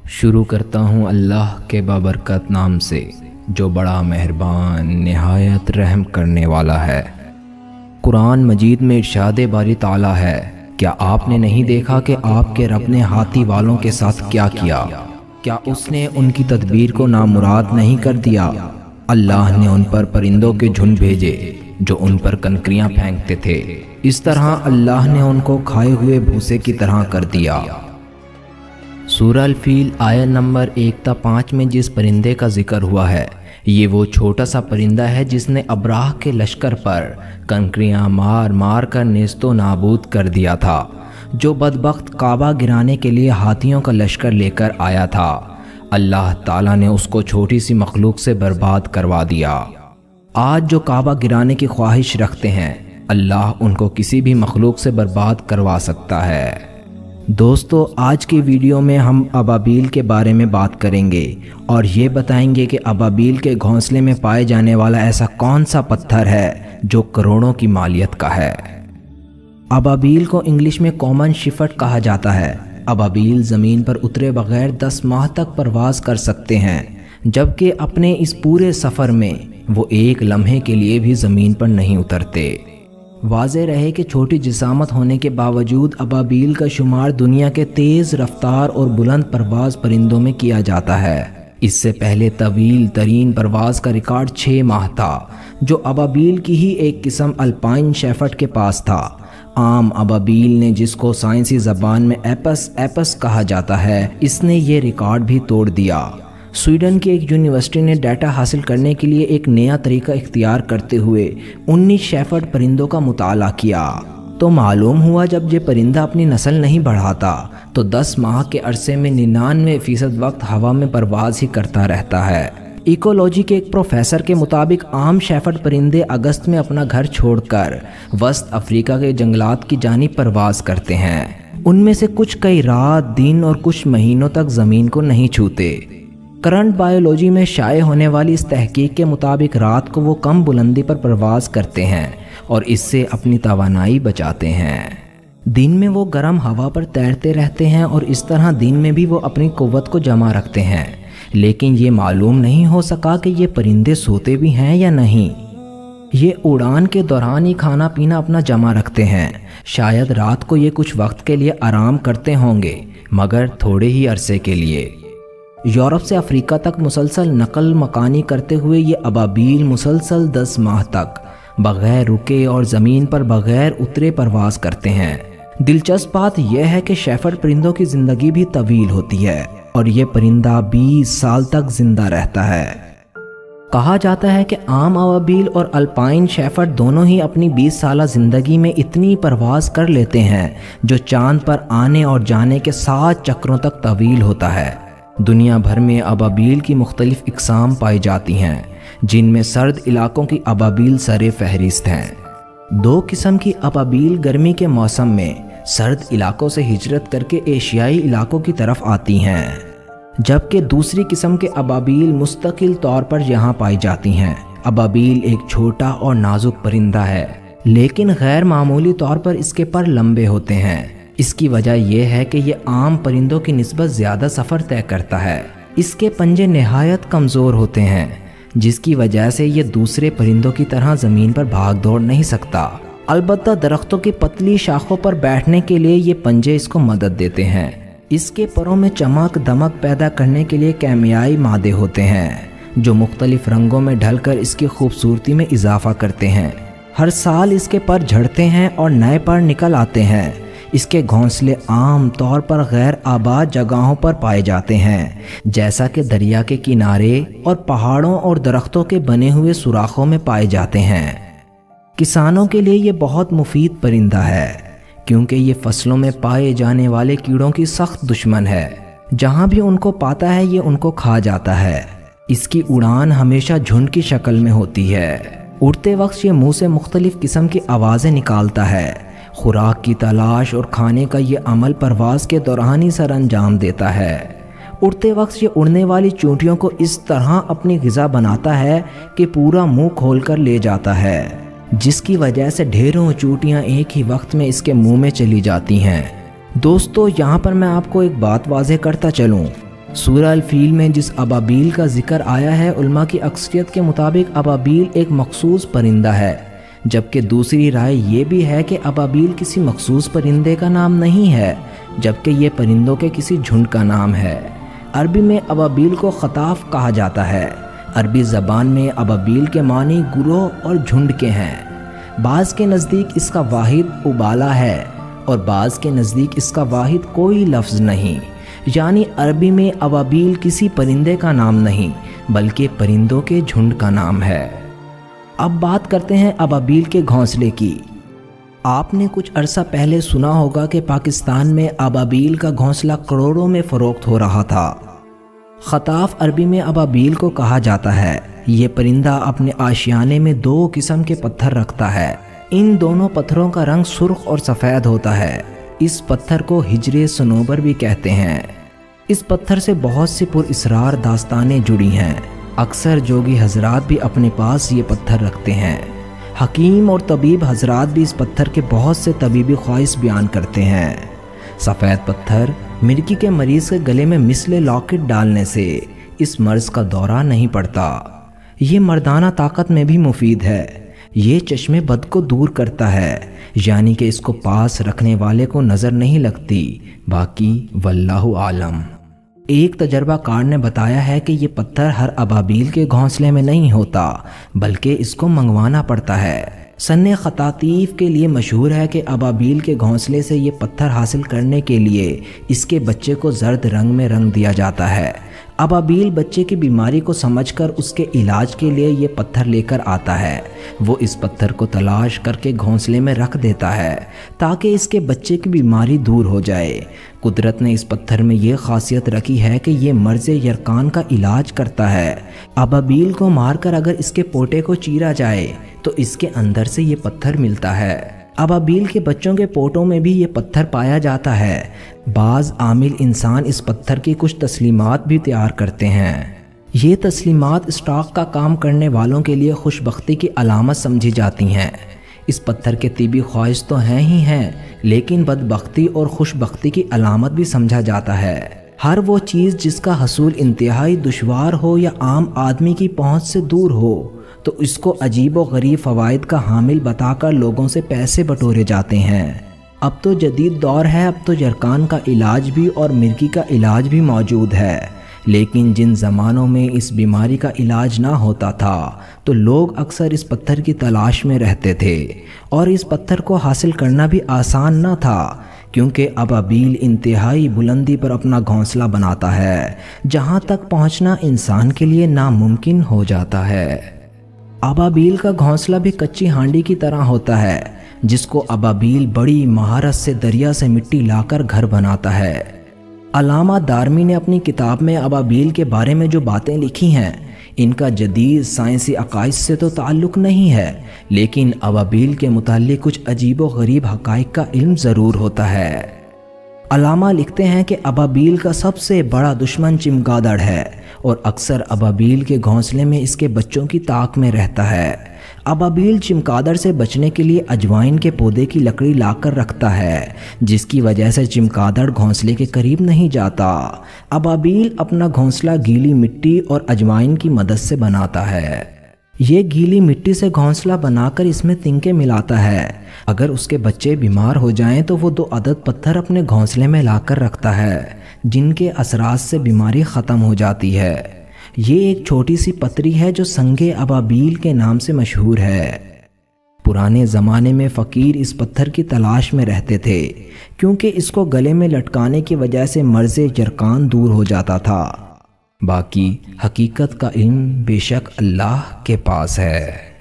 शुरू करता हूँ अल्लाह के बाबरकत नाम से जो बड़ा मेहरबान निहायत रहम करने वाला है। कुरान मजीद में इरशाद बारी ताला है, क्या आपने नहीं देखा कि आपके रब ने हाथी वालों के साथ क्या किया? क्या उसने उनकी तदबीर को नामुराद नहीं कर दिया? अल्लाह ने उन पर परिंदों के झुंड भेजे जो उन पर कंकरियां फेंकते थे। इस तरह अल्लाह ने उनको खाए हुए भूसे की तरह कर दिया। सूरह अल-फील आयत नंबर 1-5 में जिस परिंदे का जिक्र हुआ है, ये वो छोटा सा परिंदा है जिसने अब्राह के लश्कर पर कंकरियां मार मार कर नेस्तो नाबूद कर दिया था, जो बदबख्त काबा गिराने के लिए हाथियों का लश्कर लेकर आया था। अल्लाह ताला ने उसको छोटी सी मखलूक से बर्बाद करवा दिया। आज जो काबा गिराने की ख्वाहिश रखते हैं, अल्लाह उनको किसी भी मखलूक से बर्बाद करवा सकता है। दोस्तों, आज की वीडियो में हम अबाबील के बारे में बात करेंगे और ये बताएंगे कि अबाबील के घोंसले में पाए जाने वाला ऐसा कौन सा पत्थर है जो करोड़ों की मालियत का है। अबाबील को इंग्लिश में कॉमन शिफट कहा जाता है। अबाबील ज़मीन पर उतरे बगैर 10 माह तक परवाज़ कर सकते हैं, जबकि अपने इस पूरे सफ़र में वो एक लम्हे के लिए भी ज़मीन पर नहीं उतरते। वाज़ेह रहे कि छोटी जिसामत होने के बावजूद अबाबील का शुमार दुनिया के तेज़ रफ्तार और बुलंद परवाज़ परिंदों में किया जाता है। इससे पहले तवील तरीन परवाज़ का रिकॉर्ड 6 माह था, जो अबाबील की ही एक किस्म अल्पाइन शेफर्ड के पास था। आम अबाबील ने, जिसको साइंसी ज़बान में एपस कहा जाता है, इसने ये रिकॉर्ड भी तोड़ दिया। स्वीडन की एक यूनिवर्सिटी ने डाटा हासिल करने के लिए एक नया तरीका इख्तियार करते हुए 19 शेफर्ड परिंदों का मुताला किया, तो मालूम हुआ जब ये परिंदा अपनी नस्ल नहीं बढ़ाता तो 10 माह के अरसे में 99% वक्त हवा में परवाज़ ही करता रहता है। इकोलॉजी के एक प्रोफेसर के मुताबिक आम शेफर्ड परिंदे अगस्त में अपना घर छोड़कर वस्त अफ्रीका के जंगलात की जानिब परवाज़ करते हैं। उनमें से कुछ कई रात, दिन और कुछ महीनों तक ज़मीन को नहीं छूते। करंट बायोलॉजी में शाये होने वाली इस तहकीक के मुताबिक रात को वो कम बुलंदी पर परवाज़ करते हैं और इससे अपनी तवानाई बचाते हैं। दिन में वो गर्म हवा पर तैरते रहते हैं और इस तरह दिन में भी वो अपनी क़ुव्वत को जमा रखते हैं। लेकिन ये मालूम नहीं हो सका कि ये परिंदे सोते भी हैं या नहीं। ये उड़ान के दौरान ही खाना पीना अपना जमा रखते हैं। शायद रात को ये कुछ वक्त के लिए आराम करते होंगे, मगर थोड़े ही अरसे के लिए। यूरोप से अफ्रीका तक मुसलसल नकल मकानी करते हुए ये अबाबील मुसलसल 10 माह तक बग़ैर रुके और ज़मीन पर बग़ैर उतरे परवाज़ करते हैं। दिलचस्प बात यह है कि शेफर्ड परिंदों की ज़िंदगी भी तवील होती है और ये परिंदा 20 साल तक ज़िंदा रहता है। कहा जाता है कि आम अबाबील और अल्पाइन शेफर्ड दोनों ही अपनी 20 साला ज़िंदगी में इतनी परवाज़ कर लेते हैं जो चाँद पर आने और जाने के 7 चक्रों तक तवील होता है। दुनिया भर में अबाबील की मुख्तलिफ इक़साम पाई जाती हैं, जिनमें सर्द इलाकों की अबाबील सरे फहरिस्त हैं। 2 किस्म की अबाबील गर्मी के मौसम में सर्द इलाकों से हिजरत करके एशियाई इलाकों की तरफ आती हैं, जबकि दूसरी किस्म के अबाबील मुस्तकिल तौर पर यहाँ पाई जाती हैं। अबाबील एक छोटा और नाजुक परिंदा है, लेकिन गैर मामूली तौर पर इसके पर लंबे होते हैं। इसकी वजह यह है कि ये आम परिंदों की निस्बत ज़्यादा सफ़र तय करता है। इसके पंजे नहायत कमज़ोर होते हैं, जिसकी वजह से ये दूसरे परिंदों की तरह ज़मीन पर भाग दौड़ नहीं सकता। अलबत्ता दरख्तों की पतली शाखों पर बैठने के लिए ये पंजे इसको मदद देते हैं। इसके परों में चमक दमक पैदा करने के लिए केमियाई मादे होते हैं, जो मुख्तलिफ रंगों में ढलकर इसकी खूबसूरती में इजाफा करते हैं। हर साल इसके पर झड़ते हैं और नए पर निकल आते हैं। इसके घोंसले आम तौर पर गैर आबाद जगहों पर पाए जाते हैं, जैसा कि दरिया के किनारे और पहाड़ों और दरख्तों के बने हुए सुराखों में पाए जाते हैं। किसानों के लिए ये बहुत मुफीद परिंदा है, क्योंकि ये फसलों में पाए जाने वाले कीड़ों की सख्त दुश्मन है। जहाँ भी उनको पाता है ये उनको खा जाता है। इसकी उड़ान हमेशा झुंड की शक्ल में होती है। उड़ते वक्त ये मुँह से मुख्तलिफ किस्म की आवाज़ें निकालता है। खुराक की तलाश और खाने का ये अमल परवाज़ के दौरान ही सर अंजाम देता है। उड़ते वक्त ये उड़ने वाली चूंटियों को इस तरह अपनी ग़िज़ा बनाता है कि पूरा मुंह खोलकर ले जाता है, जिसकी वजह से ढेरों चूंटियाँ एक ही वक्त में इसके मुंह में चली जाती हैं। दोस्तों, यहाँ पर मैं आपको एक बात वाज़ेह करता चलूँ سورہ الفیل میں جس ابابیل کا ذکر آیا ہے، علماء کی اکثریت کے مطابق ابابیل ایک مخصوص پرندہ ہے، جبکہ دوسری رائے یہ بھی ہے کہ ابابیل کسی مخصوص پرندے کا نام نہیں ہے، جبکہ یہ پرندوں کے کسی جھنڈ کا نام ہے۔ عربی میں ابابیل کو خطاف کہا جاتا ہے۔ عربی زبان میں ابابیل کے معنی گروہ اور جھنڈ کے ہیں۔ بعض کے نزدیک اس کا واحد ابالہ ہے اور بعض کے نزدیک اس کا واحد کوئی لفظ نہیں، یعنی عربی میں ابابیل کسی پرندے کا نام نہیں بلکہ پرندوں کے جھنڈ کا نام ہے۔ اب بات کرتے ہیں ابابیل کے گھونسلے کی۔ آپ نے کچھ عرصہ پہلے سنا ہوگا کہ پاکستان میں ابابیل کا گھونسلہ کروڑوں میں فروخت ہو رہا تھا۔ خطاف عربی میں ابابیل کو کہا جاتا ہے۔ یہ پرندہ اپنے آشیانے میں 2 قسم کے پتھر رکھتا ہے۔ ان دونوں پتھروں کا رنگ سرخ اور سفید ہوتا ہے۔ اس پتھر کو ہجر صنوبر بھی کہتے ہیں۔ اس پتھر سے بہت سی پراسرار داستانیں جڑی ہیں۔ اکثر جوگی حضرات بھی اپنے پاس یہ پتھر رکھتے ہیں۔ حکیم اور طبیب حضرات بھی اس پتھر کے بہت سے طبیبی خواص بیان کرتے ہیں۔ سفید پتھر مرگی کے مریض کے گلے میں مثل لاکٹ ڈالنے سے اس مرض کا دورہ نہیں پڑتا۔ یہ مردانہ طاقت میں بھی مفید ہے۔ یہ چشم بد کو دور کرتا ہے، یعنی کہ اس کو پاس رکھنے والے کو نظر نہیں لگتی۔ باقی واللہ عالم۔ ایک تجربہ کار نے بتایا ہے کہ یہ پتھر ہر ابابیل کے گھونسلے میں نہیں ہوتا بلکہ اس کو منگوانا پڑتا ہے۔ سن خطاطیف کے لیے مشہور ہے کہ ابابیل کے گھونسلے سے یہ پتھر حاصل کرنے کے لیے اس کے بچے کو زرد رنگ میں رنگ دیا جاتا ہے۔ ابابیل بچے کی بیماری کو سمجھ کر اس کے علاج کے لیے یہ پتھر لے کر آتا ہے۔ وہ اس پتھر کو تلاش کر کے گھونسلے میں رکھ دیتا ہے تاکہ اس کے بچے کی بیماری دور ہو جائے۔ قدرت نے اس پتھر میں یہ خاصیت رکھی ہے کہ یہ مرض یرقان کا علاج کرتا ہے۔ ابابیل کو مار کر اگر اس کے پوٹے کو چیرا جائے تو اس کے اندر سے یہ پتھر ملتا ہے۔ ابابیل کے بچوں کے پوٹوں میں بھی یہ پتھر پایا جاتا ہے۔ بعض عامل انسان اس پتھر کی کچھ تسلیمات بھی تیار کرتے ہیں۔ یہ تسلیمات اسٹاک کا کام کرنے والوں کے لیے خوش بختی کی علامت سمجھی جاتی ہیں۔ اس پتھر کے طبی خواص تو ہیں ہی ہیں، لیکن بدبختی اور خوش بختی کی علامت بھی سمجھا جاتا ہے۔ ہر وہ چیز جس کا حصول انتہائی دشوار ہو یا عام آدمی کی پہنچ سے دور ہو تو اس کو عجیب و غریب فوائد کا حامل بتا کر لوگوں سے پیسے بٹورے جاتے ہیں۔ اب تو جدید دور ہے، اب تو یرقان کا علاج بھی اور مرگی کا علاج بھی موجود ہے، لیکن جن زمانوں میں اس بیماری کا علاج نہ ہوتا تھا تو لوگ اکثر اس پتھر کی تلاش میں رہتے تھے، اور اس پتھر کو حاصل کرنا بھی آسان نہ تھا، کیونکہ ابابیل انتہائی بلندی پر اپنا گھونسلہ بناتا ہے جہاں تک پہنچنا انسان کے لیے ناممکن ہو جاتا ہے۔ ابابیل کا گھونسلہ بھی کچی ہانڈی کی طرح ہوتا ہے، جس کو ابابیل بڑی مہارت سے دریا سے مٹی لا کر گھر بناتا ہے۔ علامہ دارمی نے اپنی کتاب میں ابابیل کے بارے میں جو باتیں لکھی ہیں، ان کا جدید سائنسی عقائد سے تو تعلق نہیں ہے، لیکن ابابیل کے متعلق کچھ عجیب و غریب حقائق کا علم ضرور ہوتا ہے۔ علامہ لکھتے ہیں کہ ابابیل کا سب سے بڑا دشمن چمگادڑ ہے، اور اکثر ابابیل کے گھونسلے میں اس کے بچوں کی طاق میں رہتا ہے۔ ابابیل چمگادڑ سے بچنے کے لیے اجوائن کے پودے کی لکڑی لا کر رکھتا ہے، جس کی وجہ سے چمگادڑ گھونسلے کے قریب نہیں جاتا۔ ابابیل اپنا گھونسلہ گیلی مٹی اور اجوائن کی مدد سے بناتا ہے۔ یہ گیلی مٹی سے گھونسلہ بنا کر اس میں تنکے ملاتا ہے۔ اگر اس کے بچے بیمار ہو جائیں تو وہ 2 عدد پتھر اپنے گھونسلے میں لا کر رکھتا ہے، جن کے اثرات سے بیماری ختم ہو جاتی ہے۔ یہ ایک چھوٹی سی پتری ہے جو سنگ ابابیل کے نام سے مشہور ہے۔ پرانے زمانے میں فقیر اس پتھر کی تلاش میں رہتے تھے، کیونکہ اس کو گلے میں لٹکانے کی وجہ سے مرض یرقان دور ہو جاتا تھا۔ باقی حقیقت کا علم بے شک اللہ کے پاس ہے۔